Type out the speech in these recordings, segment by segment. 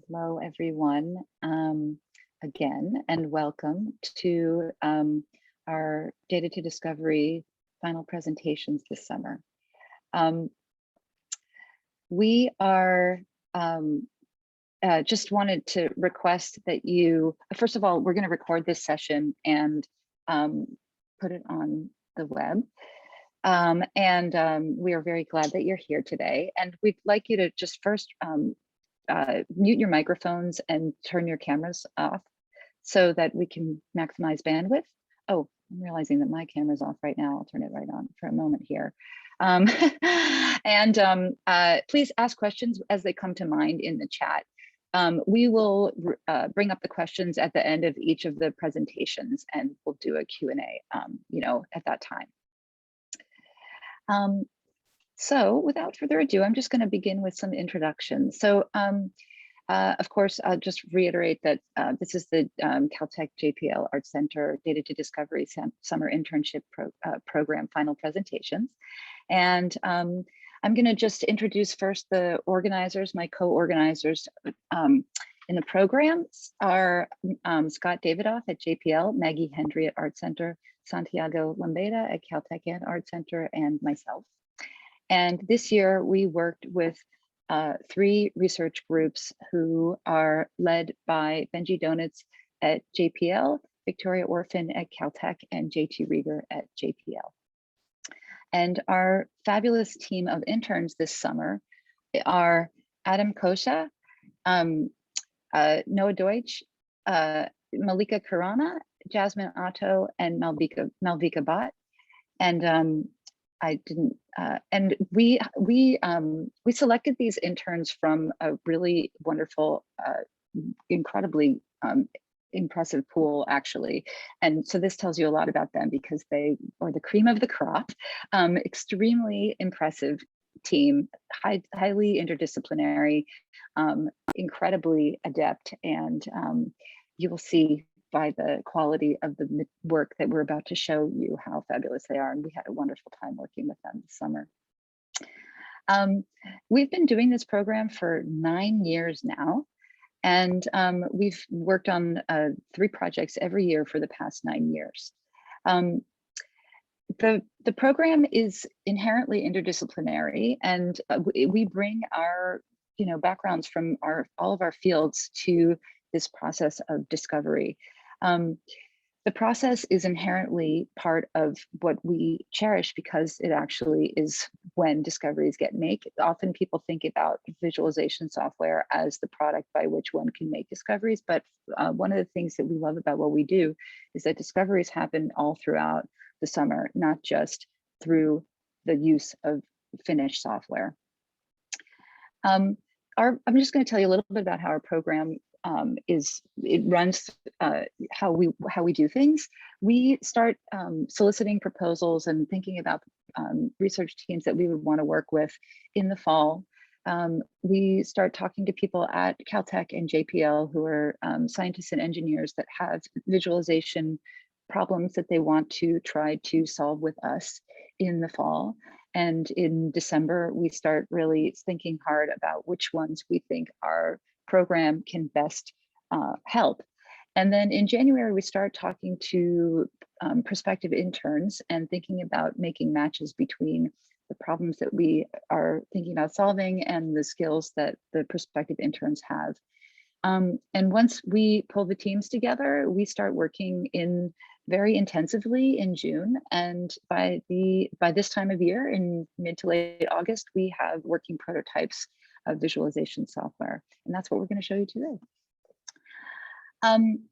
Hello, everyone, again, and welcome to our Data to Discovery final presentations this summer. We are just wanted to request that you, first of all, we're going to record this session and put it on the web. We are very glad that you're here today. And we'd like you to just first mute your microphones and turn your cameras off so that we can maximize bandwidth. Oh, I'm realizing that my camera's off right now. I'll turn it right on for a moment here. Please ask questions as they come to mind in the chat. We will bring up the questions at the end of each of the presentations, and we'll do a Q&A, at that time. So without further ado, I'm just going to begin with some introductions. So of course, I'll just reiterate that this is the Caltech JPL Art Center Data to Discovery Summer Internship Program final presentations. And I'm going to just introduce first the organizers, my co-organizers in the programs are Scott Davidoff at JPL, Maggie Hendry at Art Center, Santiago Lambeda at Caltech and Art Center, and myself. And this year we worked with 3 research groups who are led by Benji Donitz at JPL, Victoria Orphan at Caltech, and JT Rieger at JPL. And our fabulous team of interns this summer are Adam Kosha, Noah Deutsch, Malika Karana, Jasmine Otto, and Malvika Bhatt. And we selected these interns from a really wonderful, incredibly impressive pool, actually. And so this tells you a lot about them because they are the cream of the crop, extremely impressive team, highly interdisciplinary, incredibly adept, and you will see by the quality of the work that we're about to show you how fabulous they are. And we had a wonderful time working with them this summer. We've been doing this program for 9 years now. And we've worked on 3 projects every year for the past 9 years. The program is inherently interdisciplinary, and we bring our backgrounds from all of our fields to this process of discovery. The process is inherently part of what we cherish because it actually is when discoveries get made. Often people think about visualization software as the product by which one can make discoveries, but one of the things that we love about what we do is that discoveries happen all throughout the summer, not just through the use of finished software. I'm just going to tell you a little bit about how our program runs how we do things. We start soliciting proposals and thinking about research teams that we would want to work with in the fall. We start talking to people at Caltech and JPL who are scientists and engineers that have visualization problems that they want to try to solve with us in the fall. And in December, we start really thinking hard about which ones we think our program can best help. And then in January, we start talking to prospective interns and thinking about making matches between the problems that we are thinking about solving and the skills that the prospective interns have. And once we pull the teams together, we start working very intensively in June. And by this time of year, in mid to late August, we have working prototypes of visualization software. And that's what we're going to show you today.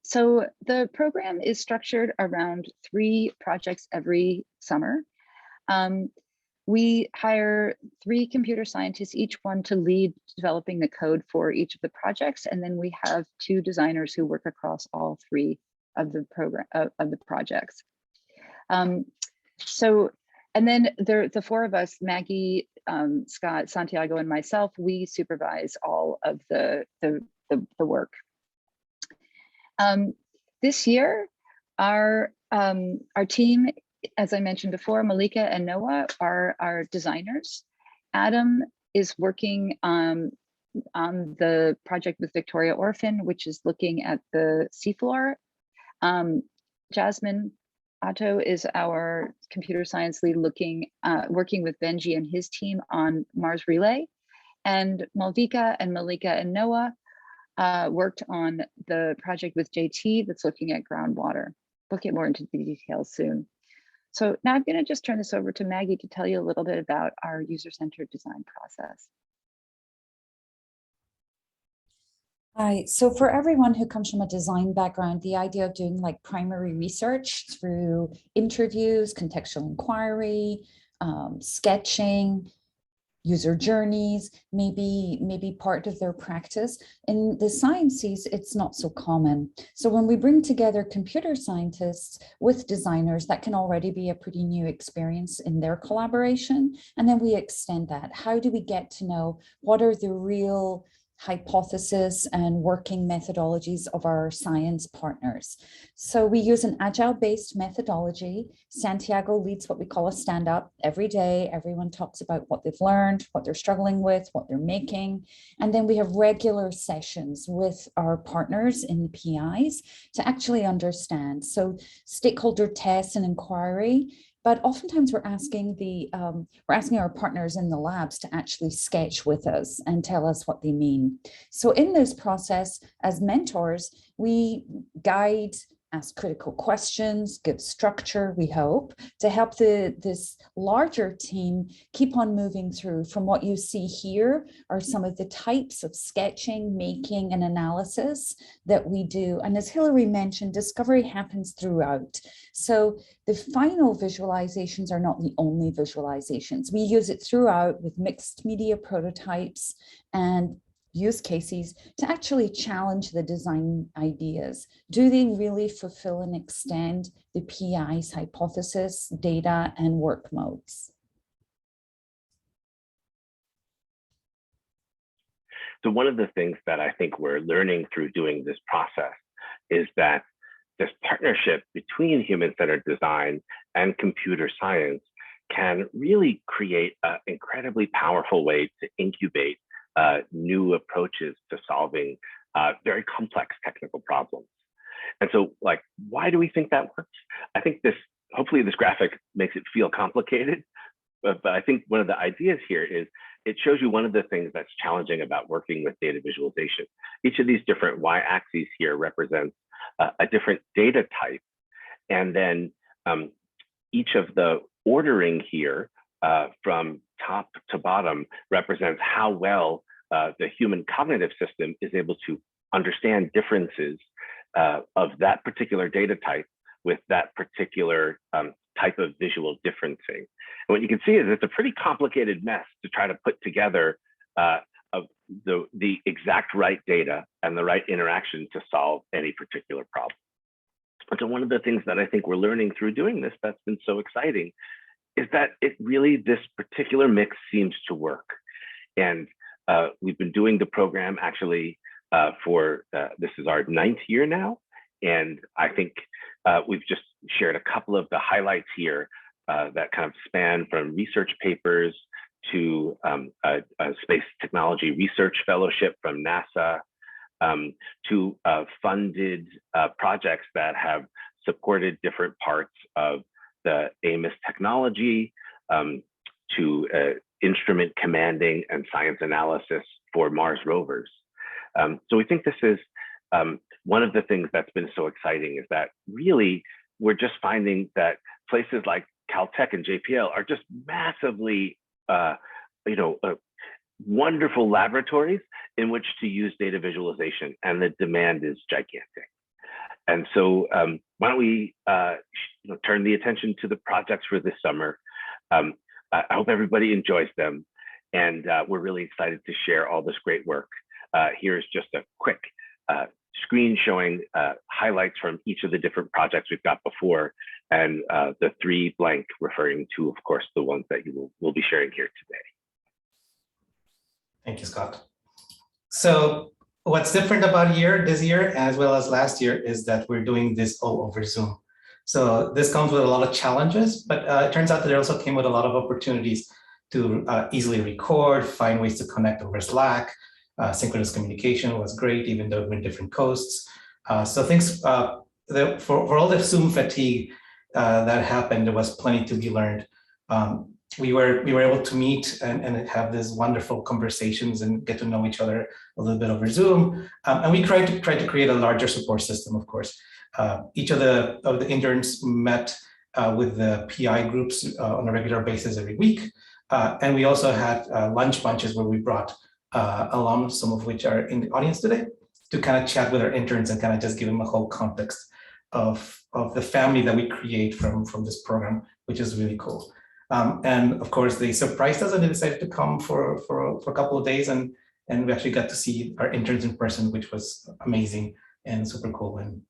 So the program is structured around 3 projects every summer. We hire 3 computer scientists, each one to lead developing the code for each of the projects. And then we have 2 designers who work across all 3 of the projects. And then the 4 of us, Maggie, Scott, Santiago, and myself, we supervise all of the work. This year, our team, as I mentioned before, Malika and Noah are our designers. Adam is working on the project with Victoria Orphan, which is looking at the seafloor. Jasmine Otto is our computer science lead working with Benji and his team on Mars Relay. And Malvika and Malika and Noah worked on the project with JT that's looking at groundwater. We'll get more into the details soon. So now I'm going to just turn this over to Maggie to tell you a little bit about our user-centered design process. Hi, so for everyone who comes from a design background, the idea of doing like primary research through interviews, contextual inquiry, sketching, user journeys, maybe part of their practice. In the sciences, it's not so common. So when we bring together computer scientists with designers, that can already be a pretty new experience in their collaboration. And then we extend that. How do we get to know what are the real hypothesis and working methodologies of our science partners? So we use an agile-based methodology. Santiago leads what we call a stand-up. Every day, everyone talks about what they've learned, what they're struggling with, what they're making. And then we have regular sessions with our partners in the PIs to actually understand. So stakeholder tests and inquiry. But oftentimes we're asking our partners in the labs to actually sketch with us and tell us what they mean. So in this process, as mentors, we guide, ask critical questions, give structure, we hope, to help this larger team keep on moving through. From what you see here are some of the types of sketching, making, and analysis that we do. And as Hilary mentioned, discovery happens throughout. So the final visualizations are not the only visualizations. We use it throughout with mixed media prototypes and use cases to actually challenge the design ideas. Do they really fulfill and extend the PI's hypothesis, data, and work modes? So one of the things that I think we're learning through doing this process is that this partnership between human-centered design and computer science can really create an incredibly powerful way to incubate new approaches to solving very complex technical problems. And so, like, why do we think that works? I think hopefully this graphic makes it feel complicated, but I think one of the ideas here is it shows you one of the things that's challenging about working with data visualization. Each of these different y-axes here represents a different data type. And then each of the ordering here from top to bottom represents how well the human cognitive system is able to understand differences of that particular data type with that particular type of visual differencing. And what you can see is it's a pretty complicated mess to try to put together the exact right data and the right interaction to solve any particular problem. And so one of the things that I think we're learning through doing this that's been so exciting is that this particular mix seems to work. And we've been doing the program actually for, this is our 9th year now. And I think we've just shared a couple of the highlights here that kind of span from research papers to a space technology research fellowship from NASA, to funded projects that have supported different parts of the AMOS technology, to instrument commanding and science analysis for Mars rovers. So we think this is one of the things that's been so exciting, is that really we're just finding that places like Caltech and JPL are just massively wonderful laboratories in which to use data visualization, and the demand is gigantic. And so why don't we turn the attention to the projects for this summer. I hope everybody enjoys them, and we're really excited to share all this great work. Here's just a quick screen showing highlights from each of the different projects we've got before, and the 3 blank referring to, of course, the ones that we'll be sharing here today. Thank you, Scott. So what's different about this year, as well as last year, is that we're doing this all over Zoom. So this comes with a lot of challenges, but it turns out that it also came with a lot of opportunities to easily record, find ways to connect over Slack, Synchronous communication was great, even though we're in different coasts. So things, for all the Zoom fatigue that happened, there was plenty to be learned. We were able to meet and have these wonderful conversations and get to know each other a little bit over Zoom. And we tried to create a larger support system, of course. Each of the interns met with the PI groups on a regular basis every week. And we also had lunch bunches where we brought alums, some of which are in the audience today, to kind of chat with our interns and kind of just give them a whole context of the family that we create from this program, which is really cool. And of course, they surprised us and they decided to come for a couple of days, and we actually got to see our interns in person, which was amazing and super cool. And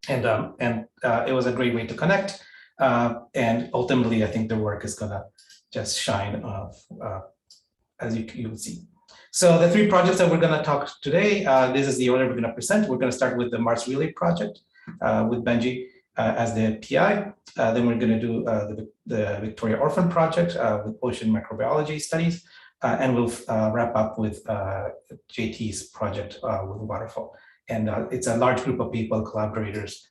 it was a great way to connect. And ultimately, I think the work is gonna just shine as you will see. So the 3 projects that we're gonna talk today, this is the order we're gonna present. We're gonna start with the Mars Relay project with Benji as the PI. Then we're gonna do the Victoria Orphan project with ocean microbiology studies. And we'll wrap up with JT's project with Waterfall. And it's a large group of people, collaborators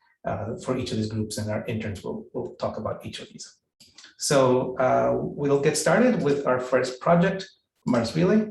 for each of these groups, and our interns will talk about each of these. So we'll get started with our first project, Mars Relay.